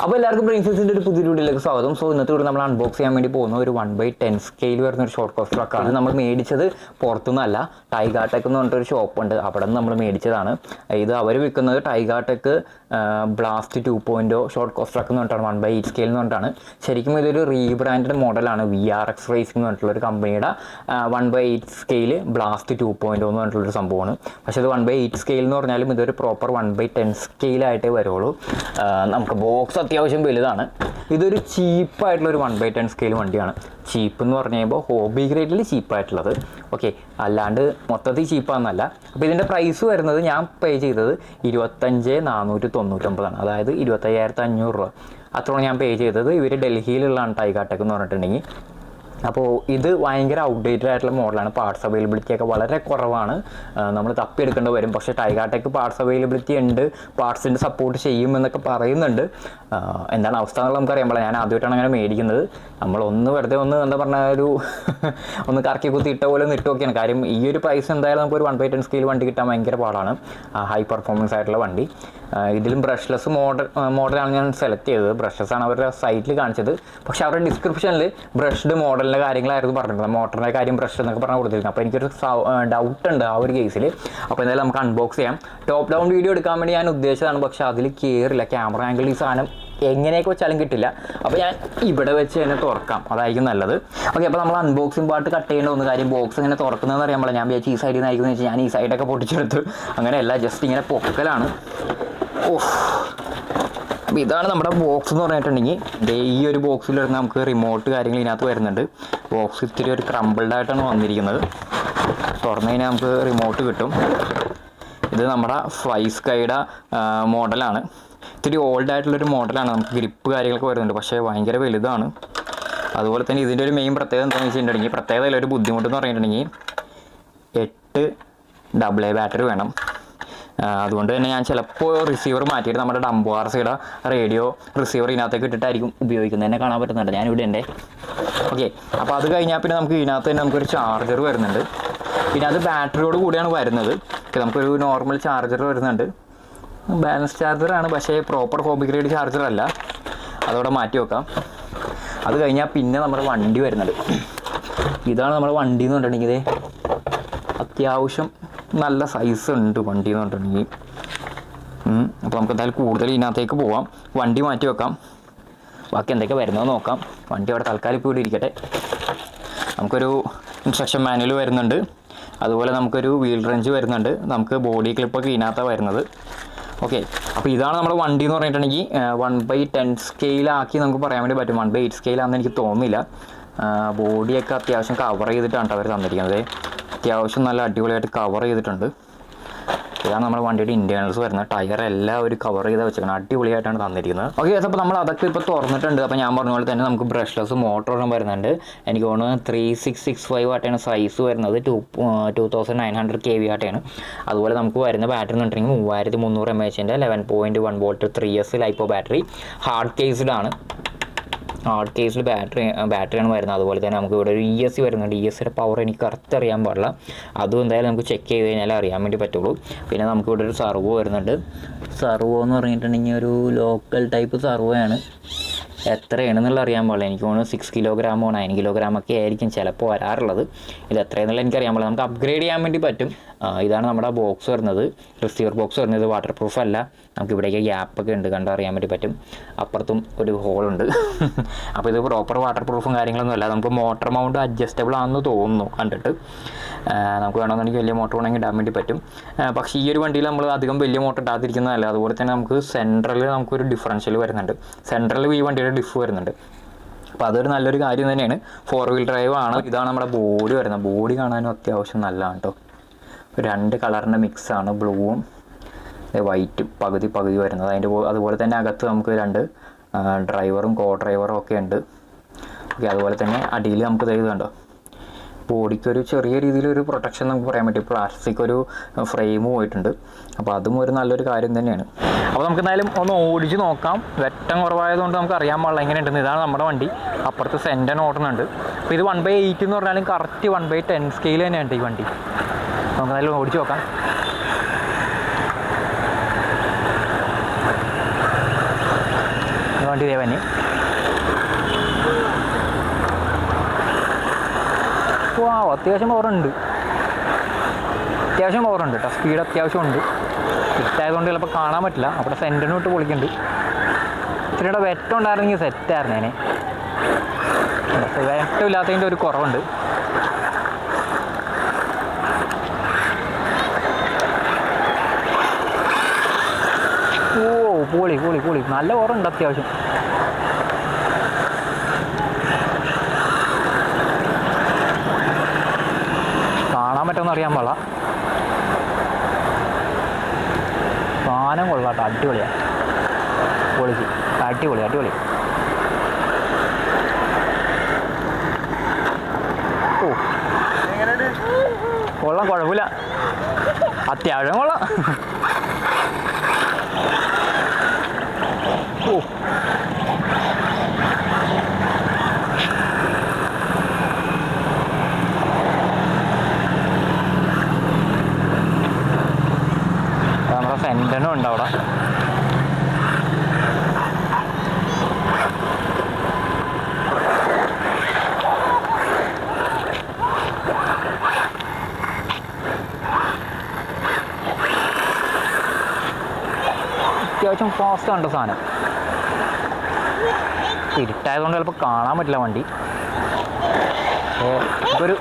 അപ്പോൾ എല്ലാവർക്കും പ്രിൻസസിൻ്റെ ഒരു പുതിയ വീഡിയോയിലേക്ക് സ്വാഗതം. സോ ഇന്നത്തെ കൂടെ നമ്മൾ അൺബോക്സ് ചെയ്യാൻ വേണ്ടി പോകുന്ന ഒരു 1/10 സ്കെയിൽ വരുന്ന ഒരു ഷോർട്ട് കോസ്റ്റ് ട്രക്കാണ്. ഇത് നമ്മൾ മേടിച്ചത് പുറത്തുനിന്നല്ല, ടൈഗാടെക് എന്ന് പറഞ്ഞിട്ടൊരു ഷോപ്പുണ്ട്, അവിടെ നിന്ന് നമ്മൾ മേടിച്ചതാണ്. ഇത് അവർ വിൽക്കുന്നത് ടൈഗാടെക് ബ്ലാസ്റ്റ് 2.0 ഷോർട്ട് കോസ്റ്റ് ട്രക്ക് എന്ന് പറഞ്ഞിട്ടാണ്, 1/8 സ്കെയിൽ എന്ന് പറഞ്ഞിട്ടാണ്. ശരിക്കും ഇതൊരു റീബ്രാൻഡഡ് മോഡലാണ്. VRX റേസിംഗ് എന്ന് പറഞ്ഞിട്ടുള്ളൊരു കമ്പനിയുടെ 1/8 സ്കെയിൽ ബ്ലാസ്റ്റ് 2.0 എന്ന് പറഞ്ഞിട്ടുള്ളൊരു സംഭവമാണ്. പക്ഷേ ഇത് 1/8 സ്കെയിൽ എന്ന് പറഞ്ഞാലും ഇതൊരു പ്രോപ്പർ 1/10 സ്കെയിലായിട്ടേ വരുള്ളൂ. നമുക്ക് ബോക്സ് അത്യാവശ്യം വലുതാണ്. ഇതൊരു ചീപ്പായിട്ടുള്ളൊരു 1/10 സ്കെയിൽ വണ്ടിയാണ്. ചീപ്പ് എന്ന് പറഞ്ഞു കഴിയുമ്പോൾ ഹോബി ഗ്രേഡിൽ ചീപ്പായിട്ടുള്ളത്, ഓക്കെ, അല്ലാണ്ട് മൊത്തത്തിൽ ചീപ്പാണെന്നല്ല. അപ്പോൾ ഇതിൻ്റെ പ്രൈസ് വരുന്നത് ഞാൻ പേ ചെയ്തത് 25,499, അതായത് 25,500 രൂപ. അത്രയാണ് ഞാൻ പേ ചെയ്തത്. ഇവർ ഡൽഹിയിലുള്ളതാണ് ടൈഗാടെക് എന്ന് പറഞ്ഞിട്ടുണ്ടെങ്കിൽ. അപ്പോൾ ഇത് ഭയങ്കര ഔട്ട്ഡേറ്റഡ് ആയിട്ടുള്ള മോഡലാണ്. പാർട്സ് അവൈലബിലിറ്റി ഒക്കെ വളരെ കുറവാണ്, നമ്മൾ തപ്പിയെടുക്കേണ്ടി വരും. പക്ഷേ ടൈഗാടെക് പാർട്സ് അവൈലബിലിറ്റി ഉണ്ട്, പാർട്സിൻ്റെ സപ്പോർട്ട് ചെയ്യുമെന്നൊക്കെ പറയുന്നുണ്ട്. എന്താണ് അവസ്ഥ എന്നുള്ളത് നമുക്കറിയാൻ പാടില്ല. ഞാൻ ആദ്യമായിട്ടാണ് അങ്ങനെ മേടിക്കുന്നത്. നമ്മളൊന്ന് വെറുതെ എന്താ പറഞ്ഞാൽ ഒന്ന് കറക്കി കുത്തി ഇട്ട പോലെ ഇട്ട് നോക്കിയാണ്. കാര്യം ഈ ഒരു പ്രൈസ് എന്തായാലും നമുക്കൊരു 1/10 സ്കെയിൽ വണ്ടി കിട്ടാൻ ഭയങ്കര പാടാണ്. ഹൈ പെർഫോമൻസ് ആയിട്ടുള്ള വണ്ടി. ഇതിലും ബ്രഷ്ലെസ് മോഡലാണ് ഞാൻ സെലക്ട് ചെയ്തത്. ബ്രഷ്ലെസ് ആണ് അവരുടെ സൈറ്റിൽ കാണിച്ചത്. പക്ഷേ അവരുടെ ഡിസ്ക്രിപ്ഷനിൽ ബ്രഷ്ഡ് മോഡലിൻ്റെ കാര്യങ്ങളായിരുന്നു പറഞ്ഞിട്ടുള്ളത്. മോട്ടറിൻ്റെ കാര്യം ബ്രഷ് എന്നൊക്കെ പറഞ്ഞ് കൊടുത്തിരിക്കുന്നത്. അപ്പോൾ എനിക്കൊരു ഡൗട്ട് ഉണ്ട് ആ ഒരു കേസിൽ. അപ്പോൾ എന്തായാലും നമുക്ക് അൺബോക്സ് ചെയ്യാം. ടോപ്പ് ഡൗൺ വീഡിയോ എടുക്കാൻ വേണ്ടി ഞാൻ ഉദ്ദേശിച്ചതാണ്, പക്ഷേ അതിൽ കയറില്ല. ക്യാമറ ആംഗിൾ ഈ സാധനം എങ്ങനെയൊക്കെ വെച്ചാലും കിട്ടില്ല. അപ്പോൾ ഞാൻ ഇവിടെ വെച്ച് തന്നെ തുറക്കാം, അതായിരിക്കും നല്ലത്. ഓക്കെ, അപ്പോൾ നമ്മൾ അൺബോക്സിംഗ് പാർട്ട് കട്ട് ചെയ്യേണ്ട ഒന്ന്. കാര്യം ബോക്സ് ഇങ്ങനെ തുറക്കുന്നതെന്ന് അറിയാൻ ഞാൻ വിചാരിച്ചു ഈ സൈഡിൽ നിന്നായിരിക്കും വെച്ചാൽ ഞാൻ ഈ സൈഡൊക്കെ പൊട്ടിച്ചെടുത്ത്. അങ്ങനെയല്ല, ജസ്റ്റ് ഇങ്ങനെ പൊക്കലാണ്. അപ്പോൾ ഇതാണ് നമ്മുടെ ബോക്സ് എന്ന് പറഞ്ഞിട്ടുണ്ടെങ്കിൽ. ഈ ഒരു ബോക്സിൽ വരുന്ന നമുക്ക് റിമോട്ട് കാര്യങ്ങൾ ഇതിനകത്ത് വരുന്നുണ്ട്. ബോക്സ് ഇത്തിരി ഒരു ക്രംബിൾഡ് ആയിട്ടാണ് വന്നിരിക്കുന്നത്. തുറന്നു കഴിഞ്ഞാൽ നമുക്ക് റിമോട്ട് കിട്ടും. ഇത് നമ്മുടെ ഫ്ലൈസ്കൈയുടെ മോഡലാണ്. ഇത്തിരി ഓൾഡ് ആയിട്ടുള്ളൊരു മോഡലാണ്. നമുക്ക് ഗ്രിപ്പ് കാര്യങ്ങളൊക്കെ വരുന്നുണ്ട്, പക്ഷേ ഭയങ്കര വലുതാണ്. അതുപോലെ തന്നെ ഇതിൻ്റെ ഒരു മെയിൻ പ്രത്യേകത എന്താണെന്ന് വെച്ചിട്ടുണ്ടെങ്കിൽ, പ്രത്യേകത ഒരു ബുദ്ധിമുട്ടെന്ന് പറഞ്ഞിട്ടുണ്ടെങ്കിൽ 8 AA ബാറ്ററി വേണം. അതുകൊണ്ട് തന്നെ ഞാൻ ചിലപ്പോൾ റിസീവർ മാറ്റിയിട്ട് നമ്മുടെ ഡംബോ RCയുടെ റേഡിയോ റിസീവർ ഇതിനകത്തേക്ക് ഇട്ടിട്ടായിരിക്കും ഉപയോഗിക്കുന്നത്. എന്നെ കാണാൻ പറ്റുന്നുണ്ട്, ഞാനിവിടെ ഉണ്ട്. ഓക്കെ, അപ്പോൾ അത് കഴിഞ്ഞാൽ പിന്നെ നമുക്ക് ഇതിനകത്ത് തന്നെ നമുക്കൊരു ചാർജർ വരുന്നുണ്ട്. ഇതിനകത്ത് ബാറ്ററിയോട് കൂടിയാണ് വരുന്നത്. നമുക്കൊരു നോർമൽ ചാർജർ വരുന്നുണ്ട്. ബാലൻസ് ചാർജറാണ്, പക്ഷേ പ്രോപ്പർ ഹോബി ഗ്രേഡ് ചാർജർ അല്ല. അതോടെ മാറ്റി വെക്കാം. അത് കഴിഞ്ഞാൽ പിന്നെ നമ്മുടെ വണ്ടി വരുന്നുണ്ട്. ഇതാണ് നമ്മുടെ വണ്ടി എന്ന് പറഞ്ഞിട്ടുണ്ടെങ്കിൽ അത്യാവശ്യം നല്ല സൈസ് ഉണ്ട് വണ്ടി എന്ന് പറഞ്ഞിട്ടുണ്ടെങ്കിൽ. അപ്പോൾ നമുക്ക് എന്തായാലും കൂടുതൽ ഇതിനകത്തേക്ക് പോവാം. വണ്ടി മാറ്റി വെക്കാം, ബാക്കി എന്തൊക്കെ വരുന്നതെന്ന് നോക്കാം. വണ്ടി അവിടെ തൽക്കാലം ഇപ്പോൾ ഇവിടെ ഇരിക്കട്ടെ. നമുക്കൊരു ഇൻസ്ട്രക്ഷൻ മാനുവൽ വരുന്നുണ്ട്. അതുപോലെ നമുക്കൊരു വീൽ റെഞ്ച് വരുന്നുണ്ട്. നമുക്ക് ബോഡി ക്ലിപ്പൊക്കെ ഇതിനകത്താണ് വരുന്നത്. ഓക്കെ, അപ്പോൾ ഇതാണ് നമ്മുടെ വണ്ടി എന്ന് പറഞ്ഞിട്ടുണ്ടെങ്കിൽ. 1/10 സ്കെയിലാക്കി നമുക്ക് പറയാൻ വേണ്ടി പറ്റും. 1/8 സ്കെയിലാണെന്ന് എനിക്ക് തോന്നുന്നില്ല. ബോഡിയൊക്കെ അത്യാവശ്യം കവർ ചെയ്തിട്ടാണ് അവർ തന്നിരിക്കുന്നത്. അത്യാവശ്യം നല്ല അടിപൊളിയായിട്ട് കവർ ചെയ്തിട്ടുണ്ട്. ഇതാണ് നമ്മുടെ വണ്ടിയുടെ ഇൻറ്റേർണൽസ് വരുന്നത്. ടയർ എല്ലാം ഒരു കവർ ചെയ്ത് വെച്ചിരിക്കണം, അടിപൊളിയായിട്ടാണ് തന്നിരിക്കുന്നത്. ഓക്കെ, അപ്പോൾ നമ്മൾ അതൊക്കെ ഇപ്പോൾ തുറന്നിട്ടുണ്ട്. അപ്പോൾ ഞാൻ പറഞ്ഞ പോലെ തന്നെ നമുക്ക് ബ്രഷ്ലെസ് മോട്ടോറും വരുന്നുണ്ട്. എനിക്ക് തോന്നുന്നു 3665 ആയിട്ടാണ് സൈസ് വരുന്നത്. 2900 kV ആയിട്ടാണ്. അതുപോലെ നമുക്ക് വരുന്ന ബാറ്ററി എന്ന് പറഞ്ഞിട്ടുണ്ടെങ്കിൽ 3300 mAh 11.1 volt 3S lipo battery. Hard cased ആണ്. ഹാർഡ് കേസിൽ ബാറ്ററിയാണ് വരുന്നത്. അതുപോലെ തന്നെ നമുക്ക് ഇവിടെ ഒരു ESC വരുന്നുണ്ട്. ESCയുടെ പവർ എനിക്ക് കറക്റ്റ് അറിയാൻ പാടില്ല. അതും എന്തായാലും നമുക്ക് ചെക്ക് ചെയ്ത് കഴിഞ്ഞാൽ അറിയാൻ വേണ്ടി പറ്റുള്ളൂ. പിന്നെ നമുക്ക് ഇവിടെ ഒരു സർവോ വരുന്നുണ്ട്. സർവോ എന്ന് പറഞ്ഞിട്ടുണ്ടെങ്കിൽ ഒരു ലോക്കൽ ടൈപ്പ് സർവോയാണ്. എത്രയാണെന്നുള്ള അറിയാൻ പാടില്ല. എനിക്ക് തോന്നുന്നു 6 കിലോഗ്രാമോ 9 കിലോഗ്രാമൊക്കെ ആയിരിക്കും ചിലപ്പോൾ വരാറുള്ളത്. ഇത് എത്രയെന്നുള്ള എനിക്കറിയാൻ പാടില്ല. നമുക്ക് അപ്ഗ്രേഡ് ചെയ്യാൻ വേണ്ടി പറ്റും. ഇതാണ് നമ്മുടെ ബോക്സ് വരുന്നത്. റിസീവർ ബോക്സ് വരുന്നത് വാട്ടർ പ്രൂഫ് അല്ല. നമുക്ക് ഇവിടേക്ക് ഗ്യാപ്പൊക്കെ ഉണ്ട്, കണ്ടറിയാൻ വേണ്ടി പറ്റും. അപ്പുറത്തും ഒരു ഹോളുണ്ട്. അപ്പോൾ ഇത് പ്രോപ്പർ വാട്ടർ പ്രൂഫും കാര്യങ്ങളൊന്നും അല്ല. നമുക്ക് മോട്ടർ മൗണ്ട് അഡ്ജസ്റ്റബിൾ ആണെന്ന് തോന്നുന്നു കണ്ടിട്ട്. നമുക്ക് വേണമെന്നുണ്ടെങ്കിൽ വലിയ മോട്ടർ വേണമെങ്കിൽ ഇടാൻ വേണ്ടി പറ്റും. പക്ഷേ ഈ ഒരു വണ്ടിയിൽ നമ്മൾ അധികം വലിയ മോട്ടർ ഇടാതിരിക്കുന്നതല്ല. അതുപോലെ തന്നെ നമുക്ക് സെൻട്രലിൽ നമുക്കൊരു ഡിഫറൻഷ്യൽ വരുന്നുണ്ട്. സെൻട്രലിൽ ഈ വണ്ടിയുടെ ഡിഫ് വരുന്നുണ്ട്. അപ്പോൾ അതൊരു നല്ലൊരു കാര്യം തന്നെയാണ്. 4 വീൽ ഡ്രൈവ് ആണ്. ഇതാണ് നമ്മുടെ ബോഡി വരുന്നത്. ബോഡി കാണാനും അത്യാവശ്യം നല്ലതാണ് കേട്ടോ. 2 കളറിൻ്റെ മിക്സാണ്, ബ്ലൂവും വൈറ്റും പകുതി വരുന്നത്. അതുപോലെ തന്നെ അകത്ത് നമുക്ക് 2 ഡ്രൈവറും ഡ്രൈവറും ഒക്കെ ഉണ്ട്. ഓക്കെ, അതുപോലെ തന്നെ അടിയിൽ നമുക്ക് ഇത് കണ്ടോ, ബോഡിക്കൊരു ചെറിയ രീതിയിലൊരു പ്രൊട്ടക്ഷൻ നമുക്ക് പറയാൻ പറ്റും. പ്ലാസ്റ്റിക് ഒരു ഫ്രെയിം പോയിട്ടുണ്ട്. അപ്പോൾ അതും ഒരു നല്ലൊരു കാര്യം തന്നെയാണ്. അപ്പോൾ നമുക്ക് എന്തായാലും ഒന്ന് ഓടിച്ച് നോക്കാം. വെട്ടം കുറവായതുകൊണ്ട് നമുക്ക് അറിയാൻ പാടില്ല എങ്ങനെയുണ്ടെന്ന്. ഇതാണ് നമ്മുടെ വണ്ടി. അപ്പുറത്ത് സെൻറ്റൻ ഓടുന്നുണ്ട്. അപ്പോൾ ഇത് 1/8 എന്ന് പറഞ്ഞാലും കറക്റ്റ് 1/10 സ്കെയിൽ തന്നെയുണ്ട് ഈ വണ്ടി. നമുക്ക് എന്തായാലും ഓടിച്ച് നോക്കാം. വണ്ടി ദേവന്. അത്യാവശ്യം പവറുണ്ട് കേട്ടോ. സ്പീഡ് അത്യാവശ്യം ഉണ്ട്. ഇരുട്ടായതുകൊണ്ട് ചിലപ്പോൾ കാണാൻ പറ്റില്ല. അവിടെ സെൻറ്ററിന് വിട്ട് പൊളിക്കുന്നുണ്ട്. ഇത്തിരിയുടെ വെറ്റം ഉണ്ടായിരുന്നെങ്കിൽ സെറ്റായിരുന്നു അതിനെ. വെട്ടമില്ലാത്തതിൻ്റെ ഒരു കുറവുണ്ട്. പൊളി പൊളി പൊളി. നല്ല പവറുണ്ട് അത്യാവശ്യം. കാണാൻ പറ്റുമെന്ന് അറിയാൻ പാടില്ല. സാധനം കൊള്ളാട്ടോ. അടിപൊളിയാണ്. പൊളിച്ച് അടിപൊളി അടിപൊളി. ഓ കൊള്ളാം, കുഴപ്പമില്ല. അത്യാവശ്യം കൊള്ളാം. ഓ നമ്മുടെ സെൻറ്റനും ഉണ്ട് അവിടെ. അത്യാവശ്യം ഫാസ്റ്റ് കണ്ട സാധനം. ഇരുട്ടായതുകൊണ്ട് ചിലപ്പോൾ കാണാൻ പറ്റില്ല വണ്ടി. ഒരു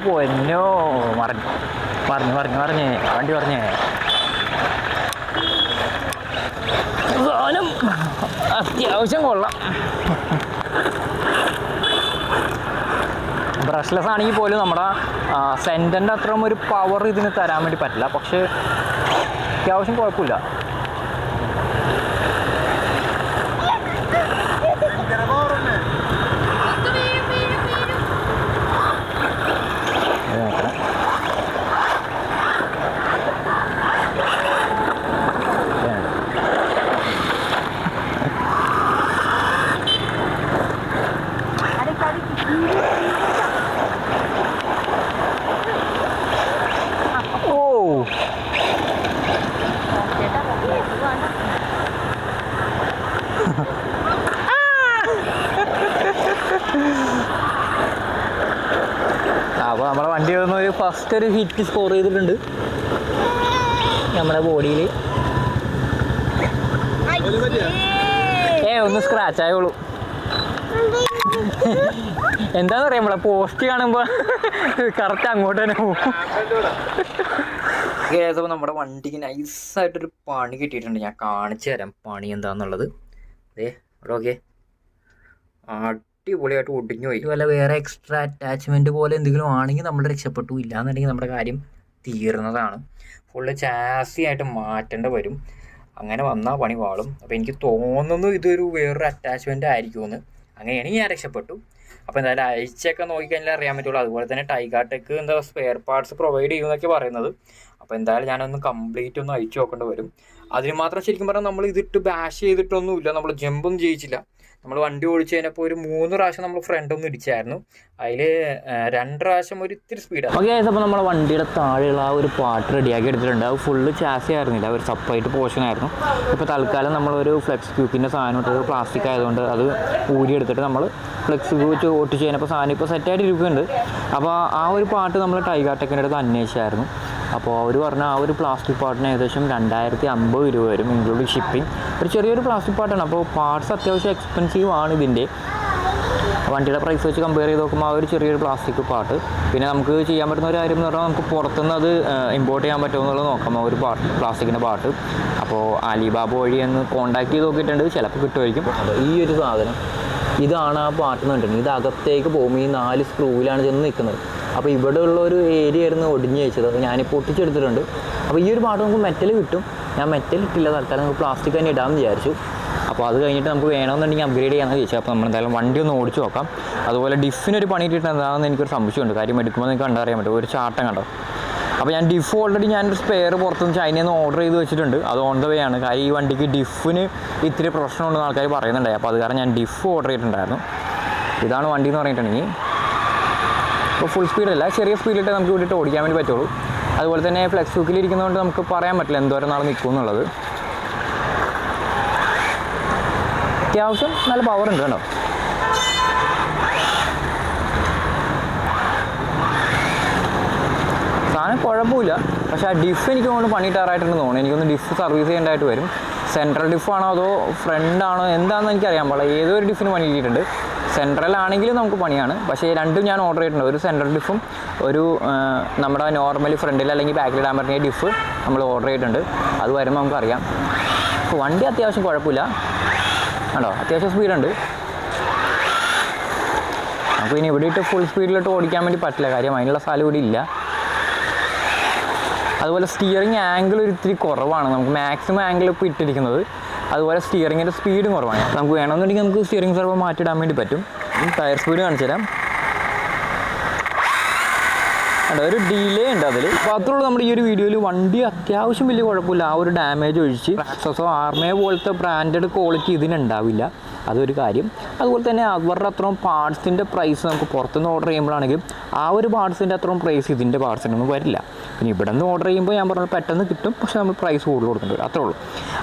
പൊന്നോ മറിഞ്ഞ് വണ്ടി പറഞ്ഞേ. സാധനം അത്യാവശ്യം കൊള്ളാം. ബ്രഷ്ലെസ് ആണെങ്കിൽ പോലും നമ്മുടെ സെൻറ്ററിൻ്റെ അത്രയും ഒരു പവർ ഇതിന് തരാൻ വേണ്ടി പറ്റില്ല. പക്ഷേ അത്യാവശ്യം കുഴപ്പമില്ല. അപ്പോൾ നമ്മുടെ വണ്ടി ഒരു ഫസ്റ്റ് ഒരു ഹിറ്റ് സ്കോർ ചെയ്തിട്ടുണ്ട് നമ്മുടെ ബോഡിയിൽ. ഒന്ന് സ്ക്രാച്ച് ആയോളൂ. എന്താന്ന് പറയാ, നമ്മളെ പോസ്റ്റ് കാണുമ്പോൾ കറക്റ്റ് അങ്ങോട്ട് തന്നെ പോകും. അപ്പോൾ നമ്മുടെ വണ്ടിക്ക് നൈസായിട്ടൊരു പണി കിട്ടിയിട്ടുണ്ട്. ഞാൻ കാണിച്ചു തരാം പണി എന്താന്നുള്ളത്. ഓക്കെ, അടിപൊളിയായിട്ട് ഒടിഞ്ഞു പോയി. വല്ല വേറെ എക്സ്ട്രാ അറ്റാച്ച്മെൻറ്റ് പോലെ എന്തെങ്കിലും ആണെങ്കിൽ നമ്മൾ രക്ഷപ്പെട്ടു. ഇല്ലാന്നുണ്ടെങ്കിൽ നമ്മുടെ കാര്യം തീർന്നതാണ്. ഫുള്ള് ചാസി ആയിട്ട് മാറ്റേണ്ടി വരും. അങ്ങനെ വന്നാൽ പണി പാളും. അപ്പോൾ എനിക്ക് തോന്നുന്നു ഇതൊരു വേറൊരു അറ്റാച്ച്മെൻ്റ് ആയിരിക്കുമെന്ന്. അങ്ങനെയാണെങ്കിൽ ഞാൻ രക്ഷപ്പെട്ടു. അപ്പോൾ എന്തായാലും അയച്ചൊക്കെ നോക്കിക്കഴിഞ്ഞാൽ അറിയാൻ പറ്റുള്ളൂ. അതുപോലെ തന്നെ ടൈഗാടെക് എന്താ സ്പെയർ പാർട്സ് പ്രൊവൈഡ് ചെയ്യുമെന്നൊക്കെ പറയുന്നത്. അപ്പോൾ എന്തായാലും ഞാനൊന്ന് കംപ്ലീറ്റ് ഒന്ന് അയച്ചു നോക്കേണ്ടി വരും. അതിന് മാത്രം ശരിക്കും പറഞ്ഞാൽ നമ്മൾ ഇതിട്ട് ബാഷ് ചെയ്തിട്ടൊന്നുമില്ല. നമ്മൾ ജമ്പൊന്നും ചെയ്യിച്ചില്ല. നമ്മൾ വണ്ടി ഓടിച്ച് കഴിഞ്ഞപ്പോൾ ഒരു 3 പ്രാവശ്യം നമ്മൾ ഫ്രണ്ടൊന്നും ഇടിച്ചായിരുന്നു. അതിൽ 2 പ്രാവശ്യം ഒരു ഇത്തിരി സ്പീഡാണ്. ഓക്കെ, അപ്പോൾ നമ്മുടെ വണ്ടിയുടെ താഴെയുള്ള ആ ഒരു പാർട്ട് റെഡിയാക്കി എടുത്തിട്ടുണ്ട്. അത് ഫുള്ള് ചാസി ആയിരുന്നില്ല, ഒരു സെപ്പറേറ്റ് പോർഷൻ ആയിരുന്നു. ഇപ്പോൾ തൽക്കാലം നമ്മളൊരു ഫ്ലെക്സ് ക്യൂക്കിൻ്റെ സാധനം ഇട്ടത് പ്ലാസ്റ്റിക് ആയതുകൊണ്ട് അത് ഊരിയെടുത്തിട്ട് നമ്മൾ ഫ്ലെക്സ് ക്യൂ വെച്ച് ഓട്ടിച്ച് കഴിഞ്ഞപ്പോൾ സാധനം ഇപ്പോൾ സെറ്റായിട്ട് ഇരിക്കുന്നുണ്ട്. അപ്പോൾ ആ ഒരു പാർട്ട് നമ്മൾ ടൈഗാടെക്കിൻ്റെ അടുത്ത് അന്വേഷിച്ചായിരുന്നു. അപ്പോൾ അവർ പറഞ്ഞ ആ ഒരു പ്ലാസ്റ്റിക് പാർട്ടിന് ഏകദേശം 2050 രൂപ വരും, ഇൻക്ലൂഡിങ് ഷിപ്പിംഗ്. ഒരു ചെറിയൊരു പ്ലാസ്റ്റിക് പാർട്ടാണ്. അപ്പോൾ പാർട്സ് അത്യാവശ്യം എക്സ്പെൻസീവ് ആണ് ഇതിൻ്റെ. വണ്ടിയുടെ പ്രൈസ് വെച്ച് കമ്പയർ ചെയ്ത് നോക്കുമ്പോൾ ആ ഒരു ചെറിയൊരു പ്ലാസ്റ്റിക് പാർട്ട്. പിന്നെ നമുക്ക് ചെയ്യാൻ പറ്റുന്ന ഒരു കാര്യം എന്ന് പറഞ്ഞാൽ നമുക്ക് പുറത്തുനിന്ന് അത് ഇമ്പോർട്ട് ചെയ്യാൻ പറ്റുമോ എന്നുള്ളത് നോക്കാം. ആ ഒരു പ്ലാസ്റ്റിക്കിൻ്റെ പാർട്ട്. അപ്പോൾ അലിബാബ വഴി ഒന്ന് കോൺടാക്ട് ചെയ്ത് നോക്കിയിട്ടുണ്ട്. ചിലപ്പോൾ കിട്ടുമായിരിക്കും. അപ്പോൾ ഈ ഒരു സാധനം ഇതാണ് ആ പാർട്ട് എന്ന് പറഞ്ഞിട്ടുണ്ടെങ്കിൽ ഇത് അകത്തേക്ക് പോകുമ്പോൾ ഈ 4 സ്ക്രൂവിലാണ് ചെന്ന് നിൽക്കുന്നത്. അപ്പോൾ ഇവിടെ ഉള്ള ഒരു ഏരിയ ആയിരുന്നു ഒടിഞ്ഞ് വെച്ചത്. അപ്പോൾ ഞാനിപ്പോൾ ഒട്ടിച്ചെടുത്തിട്ടുണ്ട്. അപ്പോൾ ഈ ഒരു പാട്ട് നമുക്ക് മെറ്റൽ കിട്ടും. ഞാൻ മെറ്റൽ ഇട്ടില്ല, തൽക്കാലം നമുക്ക് പ്ലാസ്റ്റിക് തന്നെ ഇടാമെന്ന് വിചാരിച്ചു. അപ്പോൾ അത് കഴിഞ്ഞിട്ട് നമുക്ക് വേണമെന്നുണ്ടെങ്കിൽ അപ്ഗ്രേഡ് ചെയ്യാമെന്ന് ചോദിച്ചാൽ അപ്പോൾ നമ്മൾ എന്തായാലും വണ്ടി ഒന്ന് ഓടിച്ച് നോക്കാം. അതുപോലെ ഡിഫിനൊരു പണി ഇട്ടിട്ട് എന്താണെന്ന് എനിക്കൊരു സംശയമുണ്ട്. കാര്യം എടുക്കുമ്പോൾ നിങ്ങൾക്ക് കണ്ടറിയാൻ പറ്റും, ഒരു ചാട്ടം കണ്ടോ. അപ്പോൾ ഞാൻ ഡിഫ് ഓൾറെഡി ഞാനൊരു സ്പെയർ പുറത്തുനിന്ന് ചൈനയിൽ നിന്ന് ഓർഡർ ചെയ്ത് വെച്ചിട്ടുണ്ട്. അത് ഓൺ ദ വേ ആണ്. കാര്യം ഈ വണ്ടിക്ക് ഡിഫിന് ഇത്തിരി പ്രശ്നമുണ്ടെന്ന് ആൾക്കാർ പറയുന്നുണ്ടായി. അപ്പോൾ അത് കാരണം ഞാൻ ഡിഫ് ഓർഡർ ചെയ്തിട്ടുണ്ടായിരുന്നു. ഇതാണ് വണ്ടി എന്ന് പറഞ്ഞിട്ടുണ്ടെങ്കിൽ. ഇപ്പോൾ ഫുൾ സ്പീഡല്ല, ചെറിയ സ്പീഡിലിട്ട് നമുക്ക് വിട്ടിട്ട് ഓടിക്കാൻ വേണ്ടി പറ്റുള്ളൂ. അതുപോലെ തന്നെ ഫ്ലെക്സ് ഹുക്കിൽ ഇരിക്കുന്നതുകൊണ്ട് നമുക്ക് പറയാൻ പറ്റില്ല എന്തോരം നാൾ നിൽക്കും എന്നുള്ളത്. അത്യാവശ്യം നല്ല പവർ ഉണ്ട് കേട്ടോ. സാധനം കുഴപ്പമില്ല. പക്ഷേ ആ ഡിഫ് എനിക്ക് തോന്നുന്നു പണിയിട്ടാറായിട്ടുണ്ടെന്ന് തോന്നുന്നു. എനിക്കൊന്ന് ഡിഫ് സർവീസ് ചെയ്യേണ്ടതായിട്ട് വരും. സെൻട്രൽ ഡിഫാണോ അതോ ഫ്രണ്ട് ആണോ എന്താണെന്ന് എനിക്കറിയാൻ പാടില്ല. ഏതോ ഒരു ഡിഫിന് പണി കിട്ടിയിട്ടുണ്ട്. സെൻട്രൽ ആണെങ്കിലും നമുക്ക് പണിയാണ്. പക്ഷേ രണ്ടും ഞാൻ ഓർഡർ ചെയ്തിട്ടുണ്ട്. ഒരു സെൻട്രൽ ഡിഫും ഒരു നമ്മുടെ നോർമലി ഫ്രണ്ടിൽ അല്ലെങ്കിൽ ബാക്കിൽ ഇടാൻ പറ്റുന്ന ഡിഫ് നമ്മൾ ഓർഡർ ചെയ്തിട്ടുണ്ട്. അത് വരുമ്പോൾ നമുക്കറിയാം. അപ്പോൾ വണ്ടി അത്യാവശ്യം കുഴപ്പമില്ല ആണോ, അത്യാവശ്യം സ്പീഡുണ്ട്. നമുക്ക് ഇനി ഇവിടെ ഇട്ട് ഫുൾ സ്പീഡിലിട്ട് ഓടിക്കാൻ വേണ്ടി പറ്റില്ല. കാര്യം അതിനുള്ള സ്ഥലം ഇവിടെ ഇല്ല. അതുപോലെ സ്റ്റിയറിംഗ് ആംഗിൾ ഒരു ഇത്തിരി കുറവാണ്. നമുക്ക് മാക്സിമം ആംഗിൾ ഇപ്പോൾ ഇട്ടിരിക്കുന്നത്. അതുപോലെ സ്റ്റിയറിങ്ങിൻ്റെ സ്പീഡും കുറവാണ്. നമുക്ക് വേണമെന്നുണ്ടെങ്കിൽ നമുക്ക് സ്റ്റിയറിംഗ് സർവോ മാറ്റിയിടാൻ വേണ്ടി പറ്റും. ടയർ സ്പീഡ് കാണിച്ചു തരാം. ഒരു ഡിലേ ഉണ്ട് അതിൽ. അപ്പോൾ അത്രയുള്ളൂ നമ്മുടെ ഈ ഒരു വീഡിയോയിൽ. വണ്ടി അത്യാവശ്യം വലിയ കുഴപ്പമില്ല. ആ ഒരു ഡാമേജ് ഒഴിച്ച് സോ ആർമേ പോലത്തെ ബ്രാൻഡഡ് ക്വാളിറ്റി ഇതിനുണ്ടാവില്ല. അതൊരു കാര്യം. അതുപോലെ തന്നെ അവരുടെ അത്രയും പാർട്സിൻ്റെ പ്രൈസ് നമുക്ക് പുറത്തുനിന്ന് ഓർഡർ ചെയ്യുമ്പോഴാണെങ്കിൽ ആ ഒരു പാർട്സിൻ്റെ അത്രയും പ്രൈസ് ഇതിൻ്റെ പാർട്സിനൊന്നും വരില്ല. പിന്നെ ഇവിടെ നിന്ന് ഓർഡർ ചെയ്യുമ്പോൾ ഞാൻ പറഞ്ഞത് പെട്ടെന്ന് കിട്ടും, പക്ഷേ നമ്മൾ പ്രൈസ് കൂടുതൽ കൊടുക്കേണ്ടി വരും. അത്രേ ഉള്ളൂ.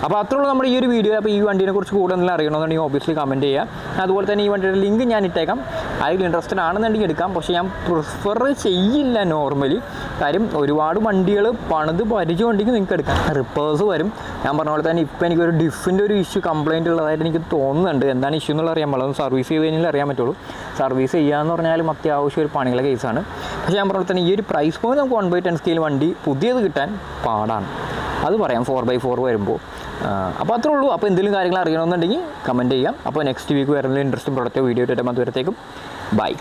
അപ്പോൾ അത്രേ ഉള്ളൂ നമ്മുടെ ഈ ഒരു വീഡിയോ. അപ്പോൾ ഈ വണ്ടീനെ കുറിച്ച് കൂടുതൽ എന്തെങ്കിലും അറിയണമെന്നുണ്ടെങ്കിൽ ഓബിയസ്ലി കമൻറ്റ് ചെയ്യുക. അതുപോലെ തന്നെ ഈ വണ്ടിയുടെ ലിങ്ക് ഞാൻ ഇട്ടേക്കാം. അതിൽ ഇൻട്രസ്റ്റഡ് ആണെന്നുണ്ടെങ്കിൽ എടുക്കാം. പക്ഷേ ഞാൻ പ്രിഫർ ചെയ്യില്ല നോർമലി. കാര്യം ഒരുപാട് വണ്ടികൾ പണിത് പരിചയമുണ്ടെങ്കിൽ നിങ്ങൾക്ക് എടുക്കാം. റിപ്പേഴ്സ് വരും. ഞാൻ പറഞ്ഞ പോലെ തന്നെ ഇപ്പോൾ എനിക്കൊരു ഡിഫിൻ്റെ ഒരു ഇഷ്യൂ കംപ്ലയിൻറ്റ് ഉള്ളതായിട്ട് എനിക്ക് തോന്നുന്നുണ്ട്. എന്താണ് ഇഷ്യൂ എന്നുള്ള അറിയാൻ പാടില്ല. സർവീസ് ചെയ്ത് കഴിഞ്ഞാൽ അറിയാൻ പറ്റുള്ളൂ. സർവീസ് ചെയ്യാന്ന് പറഞ്ഞാലും അത്യാവശ്യം ഒരു പണിയുള്ള കേസാണ്. പക്ഷേ ഞാൻ പറഞ്ഞ പോലെ തന്നെ ഈ ഒരു പ്രൈസ് പോയിന്റ് നമുക്ക് 1/10 സ്കെയിൽ വണ്ടി പുതിയത് കിട്ടാൻ പാടാണ്. അത് പറയാം 4x4 വരുമ്പോൾ. അപ്പോൾ അത്രേ ഉള്ളൂ. അപ്പോൾ എന്തെങ്കിലും കാര്യങ്ങൾ അറിയണമെന്നുണ്ടെങ്കിൽ കമൻറ്റ് ചെയ്യാം. അപ്പോൾ നെക്സ്റ്റ് വീക്ക് വരുന്ന ഇൻട്രസ്റ്റിംഗ് പ്രൊഡക്റ്റ് വീഡിയോ ഇട്ട് അതുവരത്തേക്കും ബൈ.